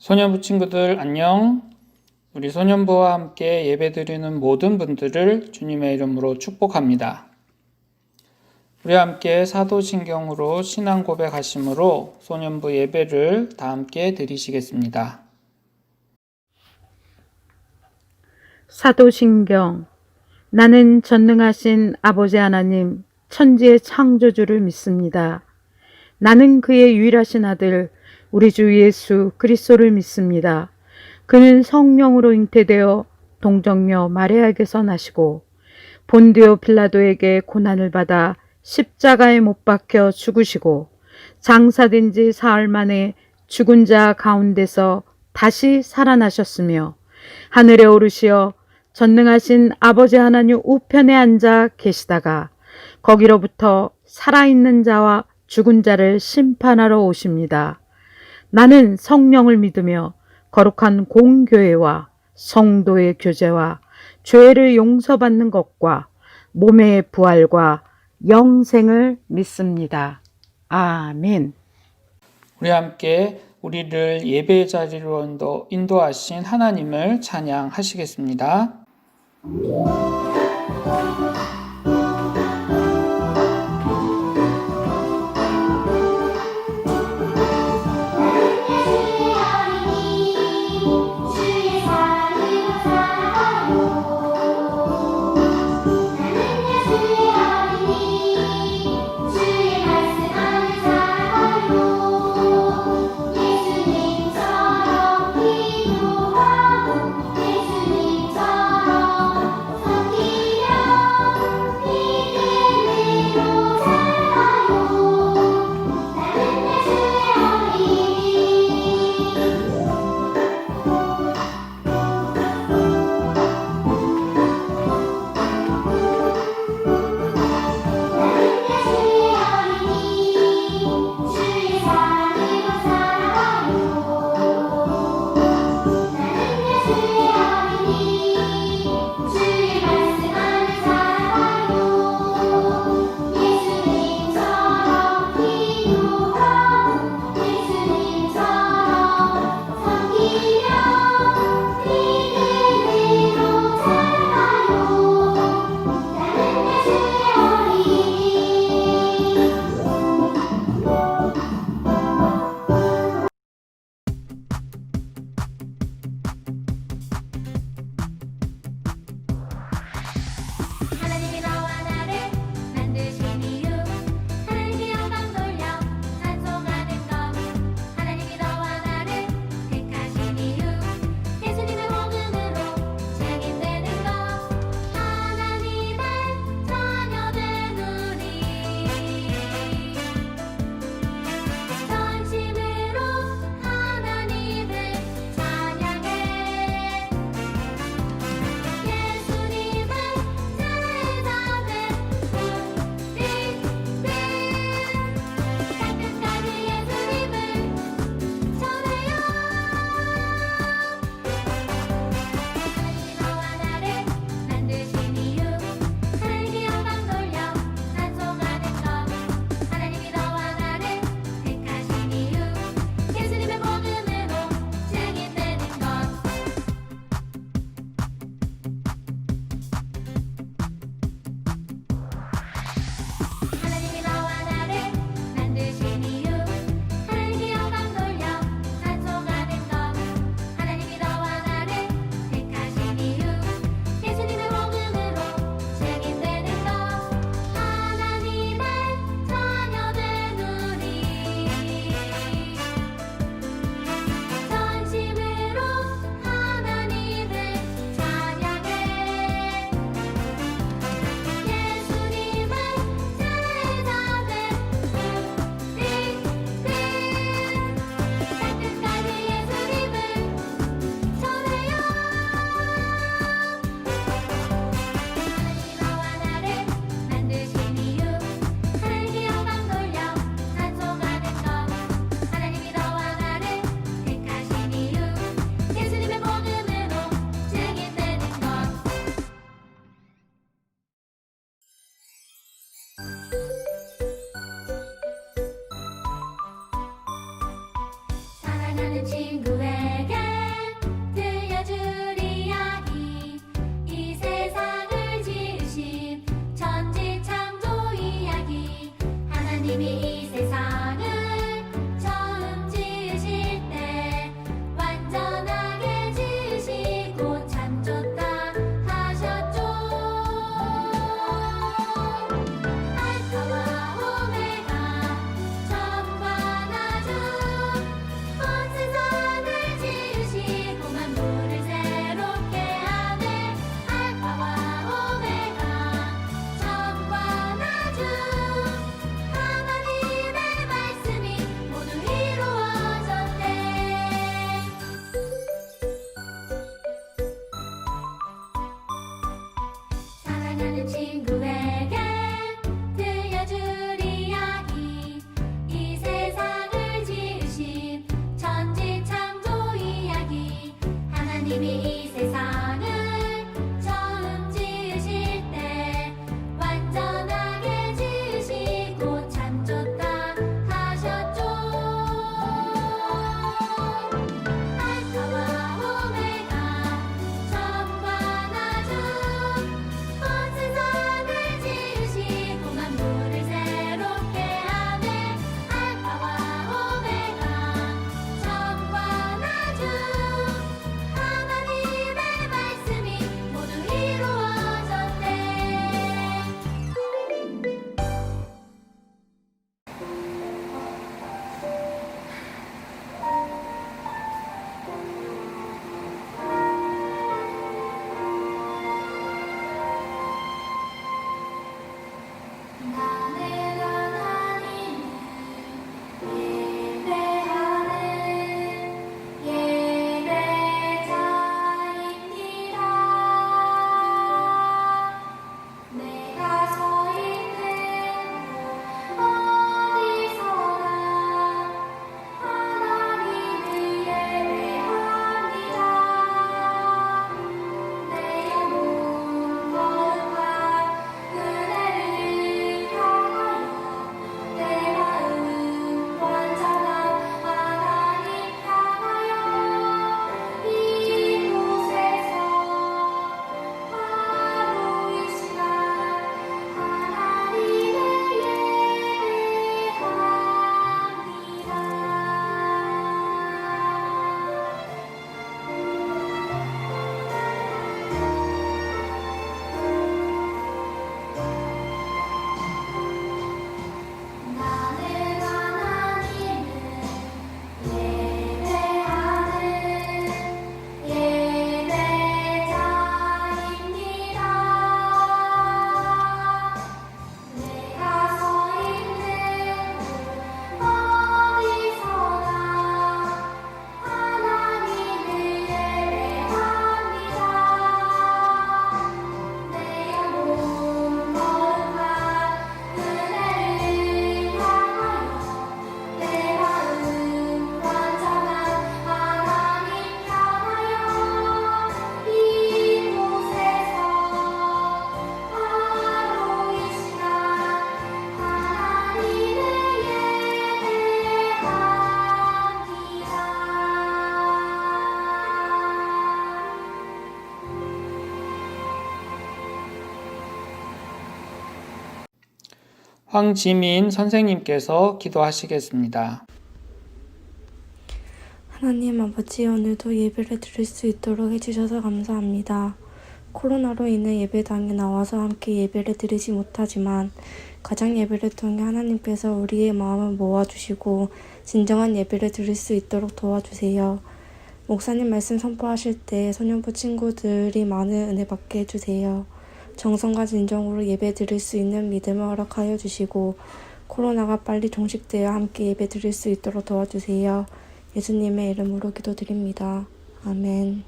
소년부 친구들 안녕. 우리 소년부와 함께 예배드리는 모든 분들을 주님의 이름으로 축복합니다. 우리와 함께 사도신경으로 신앙 고백하심으로 소년부 예배를 다 함께 드리시겠습니다. 사도신경. 나는 전능하신 아버지 하나님 천지의 창조주를 믿습니다. 나는 그의 유일하신 아들 우리 주 예수 그리스도를 믿습니다. 그는 성령으로 잉태되어 동정녀 마리아에게서 나시고 본디오 빌라도에게 고난을 받아 십자가에 못 박혀 죽으시고 장사된 지 사흘 만에 죽은 자 가운데서 다시 살아나셨으며 하늘에 오르시어 전능하신 아버지 하나님 우편에 앉아 계시다가 거기로부터 살아있는 자와 죽은 자를 심판하러 오십니다. 나는 성령을 믿으며 거룩한 공교회와 성도의 교제와 죄를 용서받는 것과 몸의 부활과 영생을 믿습니다. 아멘. 우리 함께 우리를 예배의 자리로 인도하신 하나님을 찬양하시겠습니다. 모든 친구에게 들려줄 이야기 이 세상을 지으신 천지 창조 이야기 하나님이 이 세상을 처음 지으실 때 완전하게 지으시고 참 좋다 하셨죠. 알파와 오메가 처음과 나중 온 세상을 지으시고 만물을 새롭게 하네. 알파와 오메가 처음과 나중 하나님의 말씀이 모두 이루어졌네. 나는 하나님을 예배하는 예배자입니다. 내가 서 있는 곳 어디서나 하나님을 예배합니다. 내 영혼 거룩한 그대를 향하여 내 마음 완전한 하나님 향하여 이곳에서 하루 이 시간 하나님을 예배합니다. 나는 하나님을 예배하는 예배자입니다. 내가 서 있는 곳 어디서나 하나님을 예배합니다. 내 영혼 거룩한 그대를 향하여 내 마음 완전한 하나님 향하여 이곳에서 하루 이 시간 하나님을 예배합니다. 황지민 선생님께서 기도하시겠습니다. 하나님 아버지, 오늘도 예배를 드릴 수 있도록 해주셔서 감사합니다. 코로나로 인해 예배당에 나와서 함께 예배를 드리지 못하지만 가정 예배를 통해 하나님께서 우리의 마음을 모아주시고 진정한 예배를 드릴 수 있도록 도와주세요. 목사님 말씀 선포하실 때 소년부 친구들이 많은 은혜 받게 해주세요. 정성과 진정으로 예배 드릴 수 있는 믿음을 허락하여 주시고 코로나가 빨리 종식되어 함께 예배 드릴 수 있도록 도와주세요. 예수님의 이름으로 기도드립니다. 아멘.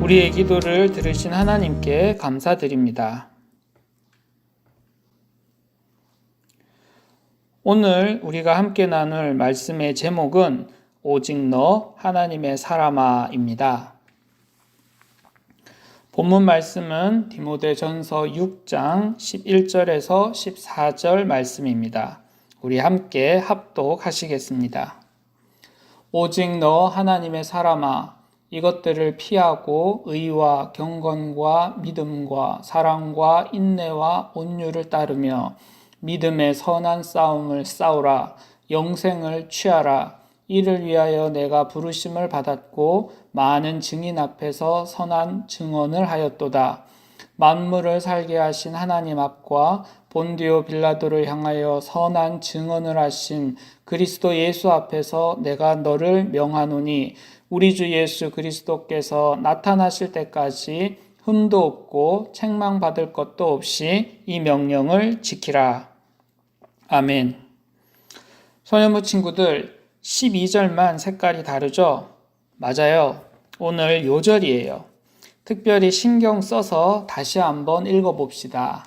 우리의 기도를 들으신 하나님께 감사드립니다. 오늘 우리가 함께 나눌 말씀의 제목은 오직 너 하나님의 사람아입니다. 본문 말씀은 디모데전서 6장 11절에서 14절 말씀입니다. 우리 함께 합독하시겠습니다. 오직 너 하나님의 사람아, 이것들을 피하고 의와 경건과 믿음과 사랑과 인내와 온유를 따르며 믿음의 선한 싸움을 싸우라. 영생을 취하라. 이를 위하여 내가 부르심을 받았고 많은 증인 앞에서 선한 증언을 하였도다. 만물을 살게 하신 하나님 앞과 본디오 빌라도를 향하여 선한 증언을 하신 그리스도 예수 앞에서 내가 너를 명하노니 우리 주 예수 그리스도께서 나타나실 때까지 흠도 없고 책망받을 것도 없이 이 명령을 지키라. 아멘. 소년부 친구들, 12절만 색깔이 다르죠? 맞아요. 오늘 요절이에요. 특별히 신경 써서 다시 한번 읽어봅시다.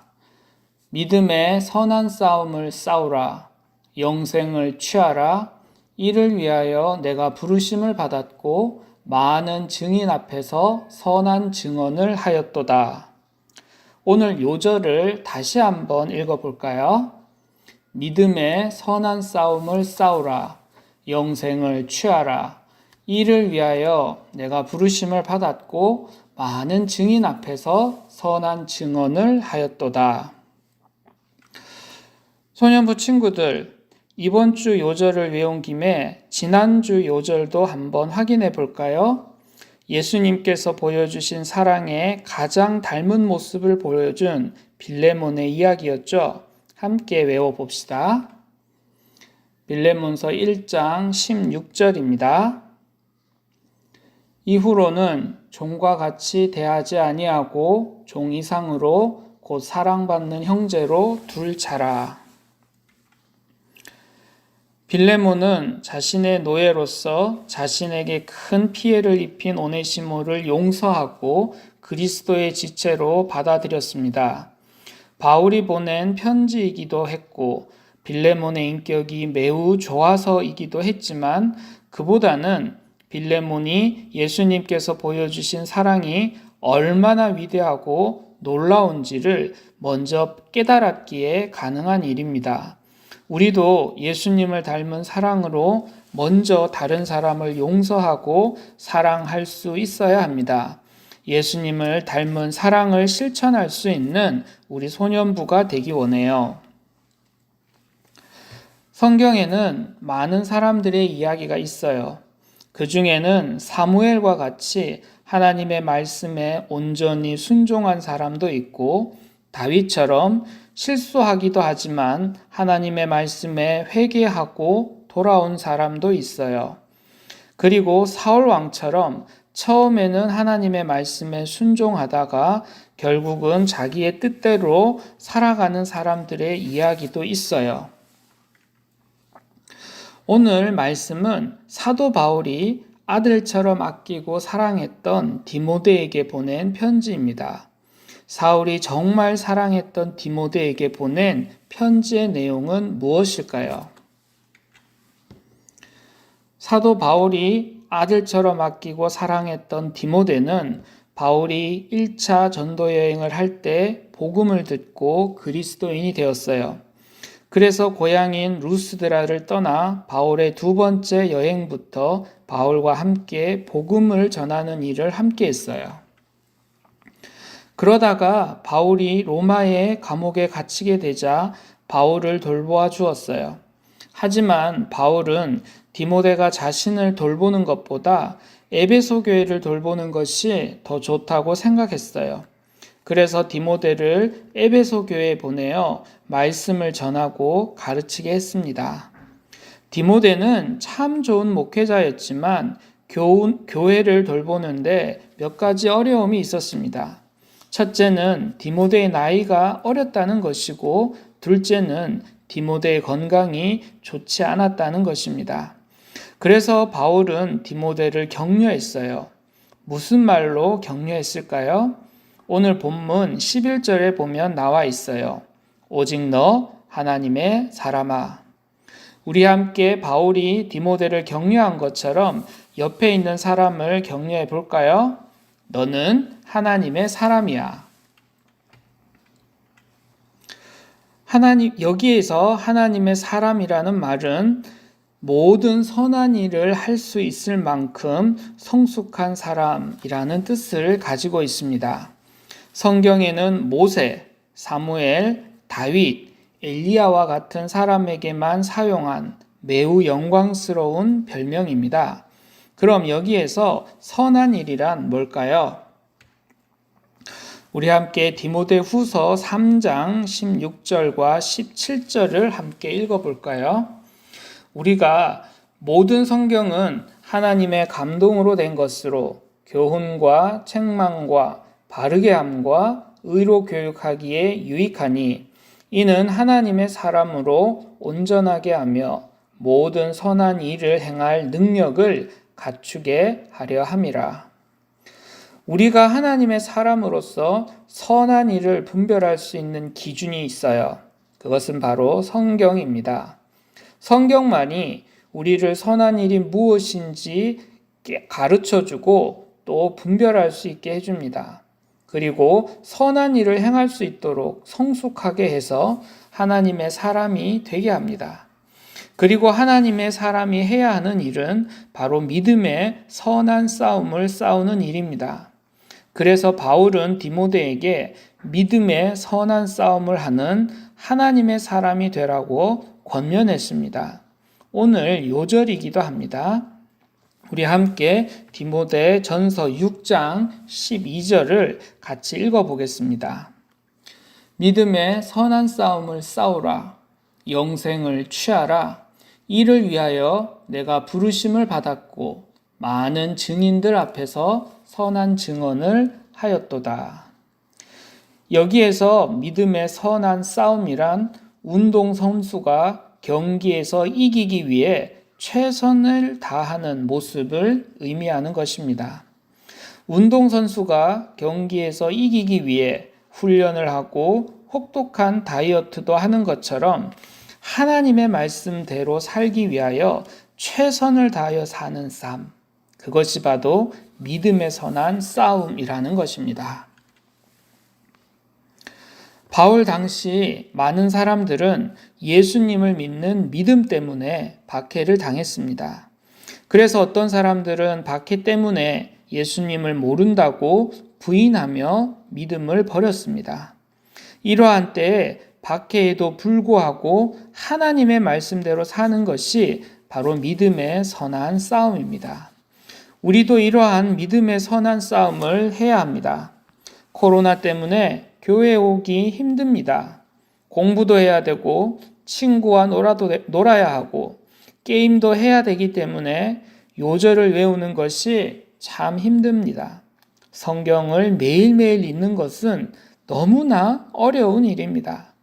믿음의 선한 싸움을 싸우라. 영생을 취하라. 이를 위하여 내가 부르심을 받았고 많은 증인 앞에서 선한 증언을 하였도다. 오늘 요절을 다시 한번 읽어볼까요? 믿음의 선한 싸움을 싸우라. 영생을 취하라. 이를 위하여 내가 부르심을 받았고 많은 증인 앞에서 선한 증언을 하였도다. 소년부 친구들, 이번 주 요절을 외운 김에 지난주 요절도 한번 확인해 볼까요? 예수님께서 보여주신 사랑의 가장 닮은 모습을 보여준 빌레몬의 이야기였죠. 함께 외워봅시다. 빌레몬서 1장 16절입니다. 이후로는 종과 같이 대하지 아니하고 종 이상으로 곧 사랑받는 형제로 둘 차라. 빌레몬은 자신의 노예로서 자신에게 큰 피해를 입힌 오네시모를 용서하고 그리스도의 지체로 받아들였습니다. 바울이 보낸 편지이기도 했고 빌레몬의 인격이 매우 좋아서이기도 했지만 그보다는 빌레몬이 예수님께서 보여주신 사랑이 얼마나 위대하고 놀라운지를 먼저 깨달았기에 가능한 일입니다. 우리도 예수님을 닮은 사랑으로 먼저 다른 사람을 용서하고 사랑할 수 있어야 합니다. 예수님을 닮은 사랑을 실천할 수 있는 우리 소년부가 되기 원해요. 성경에는 많은 사람들의 이야기가 있어요. 그 중에는 사무엘과 같이 하나님의 말씀에 온전히 순종한 사람도 있고 다윗처럼 실수하기도 하지만 하나님의 말씀에 회개하고 돌아온 사람도 있어요. 그리고 사울 왕처럼 처음에는 하나님의 말씀에 순종하다가 결국은 자기의 뜻대로 살아가는 사람들의 이야기도 있어요. 오늘 말씀은 사도 바울이 아들처럼 아끼고 사랑했던 디모데에게 보낸 편지입니다. 사울이 정말 사랑했던 디모데에게 보낸 편지의 내용은 무엇일까요? 사도 바울이 아들처럼 아끼고 사랑했던 디모데는 바울이 1차 전도 여행을 할 때 복음을 듣고 그리스도인이 되었어요. 그래서 고향인 루스드라를 떠나 바울의 두 번째 여행부터 바울과 함께 복음을 전하는 일을 함께 했어요. 그러다가 바울이 로마의 감옥에 갇히게 되자 바울을 돌보아 주었어요. 하지만 바울은 디모데가 자신을 돌보는 것보다 에베소 교회를 돌보는 것이 더 좋다고 생각했어요. 그래서 디모데를 에베소 교회에 보내어 말씀을 전하고 가르치게 했습니다. 디모데는 참 좋은 목회자였지만 교회를 돌보는데 몇 가지 어려움이 있었습니다. 첫째는 디모데의 나이가 어렸다는 것이고 둘째는 디모데의 건강이 좋지 않았다는 것입니다. 그래서 바울은 디모데를 격려했어요. 무슨 말로 격려했을까요? 오늘 본문 11절에 보면 나와 있어요. 오직 너 하나님의 사람아. 우리 함께 바울이 디모데를 격려한 것처럼 옆에 있는 사람을 격려해 볼까요? 너는 하나님의 사람이야. 여기에서 하나님의 사람이라는 말은 모든 선한 일을 할 수 있을 만큼 성숙한 사람이라는 뜻을 가지고 있습니다. 성경에는 모세, 사무엘, 다윗, 엘리야와 같은 사람에게만 사용한 매우 영광스러운 별명입니다. 그럼 여기에서 선한 일이란 뭘까요? 우리 함께 디모데후서 3장 16절과 17절을 함께 읽어볼까요? 우리가 모든 성경은 하나님의 감동으로 된 것으로 교훈과 책망과 바르게 함과 의로 교육하기에 유익하니 이는 하나님의 사람으로 온전하게 하며 모든 선한 일을 행할 능력을 갖추게 하려 함이라. 우리가 하나님의 사람으로서 선한 일을 분별할 수 있는 기준이 있어요. 그것은 바로 성경입니다. 성경만이 우리를 선한 일이 무엇인지 가르쳐주고 또 분별할 수 있게 해줍니다. 그리고 선한 일을 행할 수 있도록 성숙하게 해서 하나님의 사람이 되게 합니다. 그리고 하나님의 사람이 해야 하는 일은 바로 믿음의 선한 싸움을 싸우는 일입니다. 그래서 바울은 디모데에게 믿음의 선한 싸움을 하는 하나님의 사람이 되라고 권면했습니다. 오늘 요절이기도 합니다. 우리 함께 디모데 전서 6장 12절을 같이 읽어보겠습니다. 믿음의 선한 싸움을 싸우라. 영생을 취하라. 이를 위하여 내가 부르심을 받았고 많은 증인들 앞에서 선한 증언을 하였도다. 여기에서 믿음의 선한 싸움이란 운동선수가 경기에서 이기기 위해 최선을 다하는 모습을 의미하는 것입니다. 운동선수가 경기에서 이기기 위해 훈련을 하고 혹독한 다이어트도 하는 것처럼 하나님의 말씀대로 살기 위하여 최선을 다하여 사는 삶, 그것이 바로 믿음의 선한 싸움이라는 것입니다. 바울 당시 많은 사람들은 예수님을 믿는 믿음 때문에 박해를 당했습니다. 그래서 어떤 사람들은 박해 때문에 예수님을 모른다고 부인하며 믿음을 버렸습니다. 이러한 때에 박해에도 불구하고 하나님의 말씀대로 사는 것이 바로 믿음의 선한 싸움입니다. 우리도 이러한 믿음의 선한 싸움을 해야 합니다. 코로나 때문에 교회에 오기 힘듭니다. 공부도 해야 되고 친구와 놀아야 하고 게임도 해야 되기 때문에 요절을 외우는 것이 참 힘듭니다. 성경을 매일매일 읽는 것은 너무나 어려운 일입니다.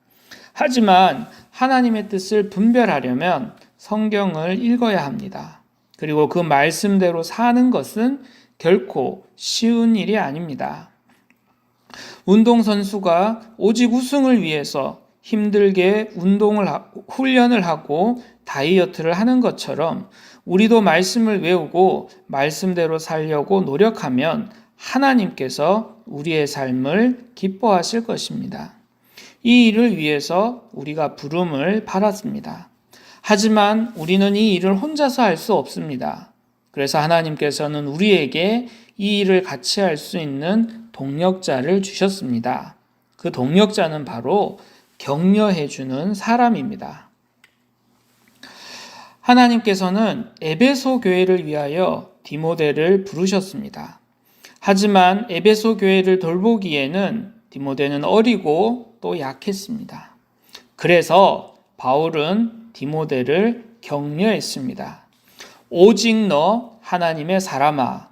하지만 하나님의 뜻을 분별하려면 성경을 읽어야 합니다. 그리고 그 말씀대로 사는 것은 결코 쉬운 일이 아닙니다. 운동선수가 오직 우승을 위해서 힘들게 훈련을 하고 다이어트를 하는 것처럼 우리도 말씀을 외우고 말씀대로 살려고 노력하면 하나님께서 우리의 삶을 기뻐하실 것입니다. 이 일을 위해서 우리가 부름을 받았습니다. 하지만 우리는 이 일을 혼자서 할 수 없습니다. 그래서 하나님께서는 우리에게 이 일을 같이 할 수 있는 동력자를 주셨습니다. 그 동력자는 바로 격려해주는 사람입니다. 하나님께서는 에베소 교회를 위하여 디모데를 부르셨습니다. 하지만 에베소 교회를 돌보기에는 디모데는 어리고 또 약했습니다. 그래서 바울은 디모데를 격려했습니다. 오직 너 하나님의 사람아,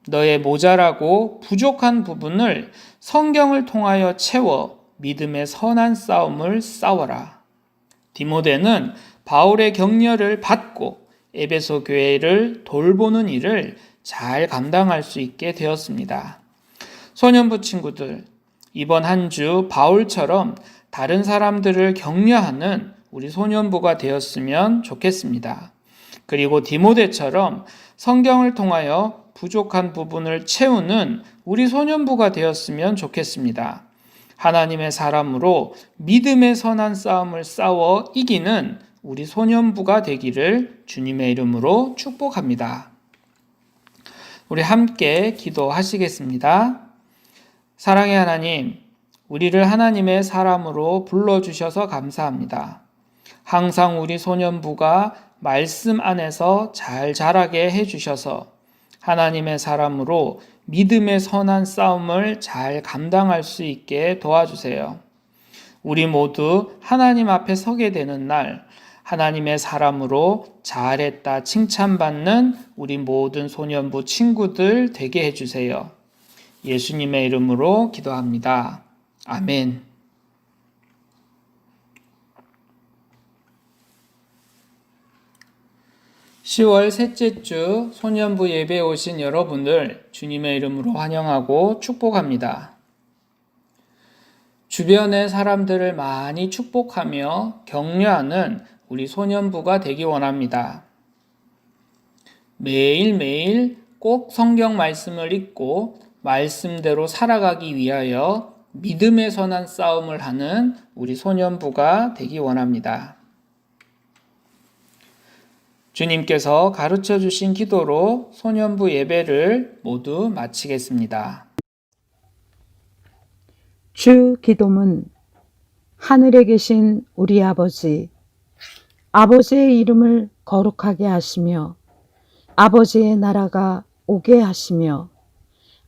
너의 모자라고 부족한 부분을 성경을 통하여 채워 믿음의 선한 싸움을 싸워라. 디모데는 바울의 격려를 받고 에베소 교회를 돌보는 일을 잘 감당할 수 있게 되었습니다. 소년부 친구들, 이번 한 주 바울처럼 다른 사람들을 격려하는 우리 소년부가 되었으면 좋겠습니다. 그리고 디모데처럼 성경을 통하여 부족한 부분을 채우는 우리 소년부가 되었으면 좋겠습니다. 하나님의 사람으로 믿음의 선한 싸움을 싸워 이기는 우리 소년부가 되기를 주님의 이름으로 축복합니다. 우리 함께 기도하시겠습니다. 사랑의 하나님, 우리를 하나님의 사람으로 불러주셔서 감사합니다. 항상 우리 소년부가 말씀 안에서 잘 자라게 해주셔서 하나님의 사람으로 믿음의 선한 싸움을 잘 감당할 수 있게 도와주세요. 우리 모두 하나님 앞에 서게 되는 날, 하나님의 사람으로 잘했다 칭찬받는 우리 모든 소년부 친구들 되게 해주세요. 예수님의 이름으로 기도합니다. 아멘. 10월 셋째 주 소년부 예배에 오신 여러분들 주님의 이름으로 환영하고 축복합니다. 주변의 사람들을 많이 축복하며 격려하는 우리 소년부가 되기 원합니다. 매일매일 꼭 성경 말씀을 읽고 말씀대로 살아가기 위하여 믿음의 선한 싸움을 하는 우리 소년부가 되기 원합니다. 주님께서 가르쳐 주신 기도로 소년부 예배를 모두 마치겠습니다. 주 기도문. 하늘에 계신 우리 아버지, 아버지의 이름을 거룩하게 하시며 아버지의 나라가 오게 하시며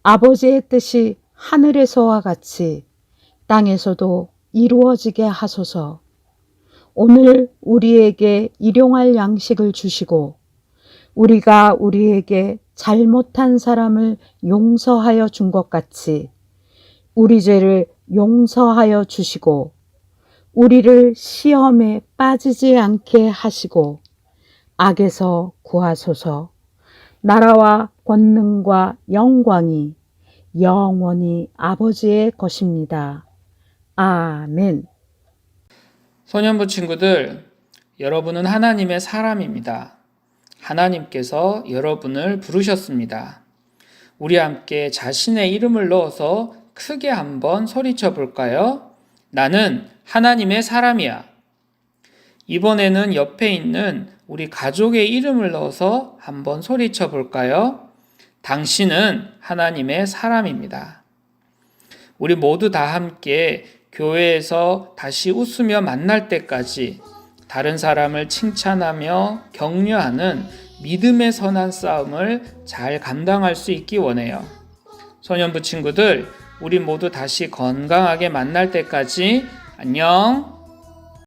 아버지의 뜻이 하늘에서와 같이 땅에서도 이루어지게 하소서. 오늘 우리에게 일용할 양식을 주시고 우리가 우리에게 잘못한 사람을 용서하여 준 것 같이 우리 죄를 용서하여 주시고 우리를 시험에 빠지지 않게 하시고 악에서 구하소서. 나라와 권능과 영광이 영원히 아버지의 것입니다. 아멘. 소년부 친구들, 여러분은 하나님의 사람입니다. 하나님께서 여러분을 부르셨습니다. 우리 함께 자신의 이름을 넣어서 크게 한번 소리쳐 볼까요? 나는 하나님의 사람이야. 이번에는 옆에 있는 우리 가족의 이름을 넣어서 한번 소리쳐 볼까요? 당신은 하나님의 사람입니다. 우리 모두 다 함께 교회에서 다시 웃으며 만날 때까지 다른 사람을 칭찬하며 격려하는 믿음의 선한 싸움을 잘 감당할 수 있기 원해요. 소년부 친구들, 우리 모두 다시 건강하게 만날 때까지 안녕!